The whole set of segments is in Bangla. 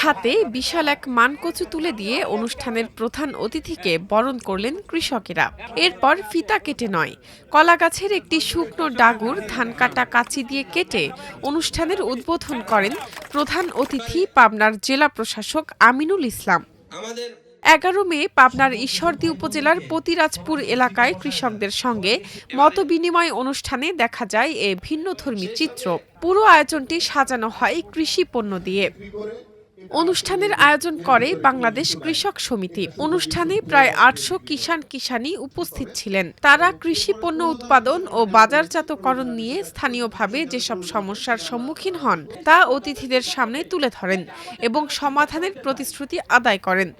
হাতে বিশাল এক মানকচু তুলে দিয়ে অনুষ্ঠানের প্রধান অতিথিকে বরণ করলেন কৃষকেরা। এরপর ফিতা কেটে নয়, কলা গাছের একটি শুকনো ডাগুর ধান কাটা কাঁচি দিয়ে কেটে অনুষ্ঠানের উদ্বোধন করেন প্রধান অতিথি পাবনার জেলা প্রশাসক আমিনুল ইসলাম। ১১ মে পাবনার ঈশ্বরদী উপজেলার পতিরাজপুর এলাকায় কৃষকদের সঙ্গে মতবিনিময় অনুষ্ঠানে দেখা যায় এ ভিন্নধর্মী চিত্র। পুরো আয়োজনটি সাজানো হয় কৃষি পণ্য দিয়ে। অনুষ্ঠানের আয়োজন করে বাংলাদেশ কৃষক সমিতি। অনুষ্ঠানে প্রায় ৮০০ কিষানি উপস্থিত ছিলেন। তারা কৃষি পণ্য উৎপাদন ও বাজারজাতকরণ নিয়ে স্থানীয়ভাবে যেসব সমস্যার সম্মুখীন হন তা অতিথিদের সামনে তুলে ধরেন এবং সমাধানের প্রতিশ্রুতি আদায় করেন।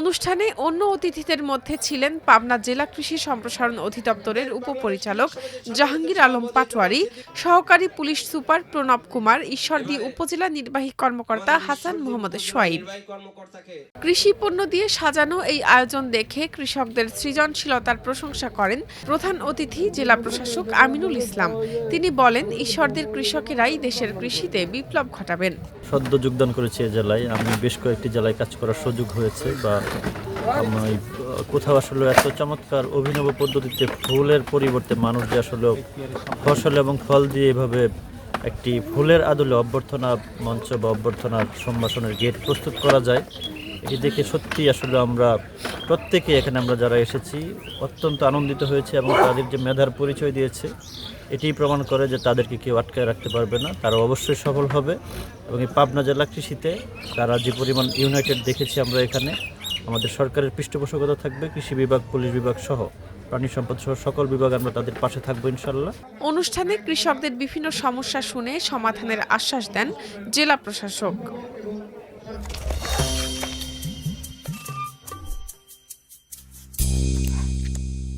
অনুষ্ঠানে অন্য অতিথিদের মধ্যে ছিলেন পাবনা জেলা কৃষি সম্প্রসারণ অধিদপ্তরের উপপরিচালক জাহাঙ্গীর আলম পাটোয়ারি, সহকারী পুলিশ সুপার প্রণব কুমার, ঈশ্বরদী উপজেলা নির্বাহী কর্মকর্তা হাসান মোহাম্মদ সোয়াইব। কৃষি পণ্য দিয়ে সাজানো এই আয়োজন দেখে কৃষকদের সৃজনশীলতার প্রশংসা করেন প্রধান অতিথি জেলা প্রশাসক আমিনুল ইসলাম। তিনি বলেন, ঈশ্বরদীর কৃষকেরাই দেশের কৃষিতে বিপ্লব ঘটাবেন। সদ্য যোগদান করেছি এই জেলায়। আমি বেশ কয়েকটি জেলায় কাজ করার সুযোগ হয়েছে বা কোথাও আসলে এত চমৎকার অভিনব পদ্ধতিতে ফুলের পরিবর্তে মানুষ যে আসলে ফসল এবং ফল দিয়ে এভাবে একটি ফুলের আদলে অভ্যর্থনা মঞ্চ বা অভ্যর্থনার সম্ভাষণের গেট প্রস্তুত করা যায়, এটি দেখে সত্যি আসলে আমরা প্রত্যেকে এখানে আমরা যারা এসেছি অত্যন্ত আনন্দিত হয়েছে এবং তাদের যে মেধার পরিচয় দিয়েছে এটি প্রমাণ করে যে তাদেরকে কেউ আটকায় রাখতে পারবে না, তারা অবশ্যই সফল হবে। এবং এই পাবনা জেলা কৃষিতে তারা যে পরিমাণ ইউনাইটেড দেখেছি আমরা এখানে, আমাদের সরকারের পৃষ্ঠপোষকতা থাকবে, কৃষি বিভাগ, পুলিশ বিভাগ সহ প্রাণী সম্পদ সহ সকল বিভাগ আমরা তাদের পাশে থাকবো ইনশাল্লাহ। অনুষ্ঠানে কৃষকদের বিভিন্ন সমস্যা শুনে সমাধানের আশ্বাস দেন জেলা প্রশাসক।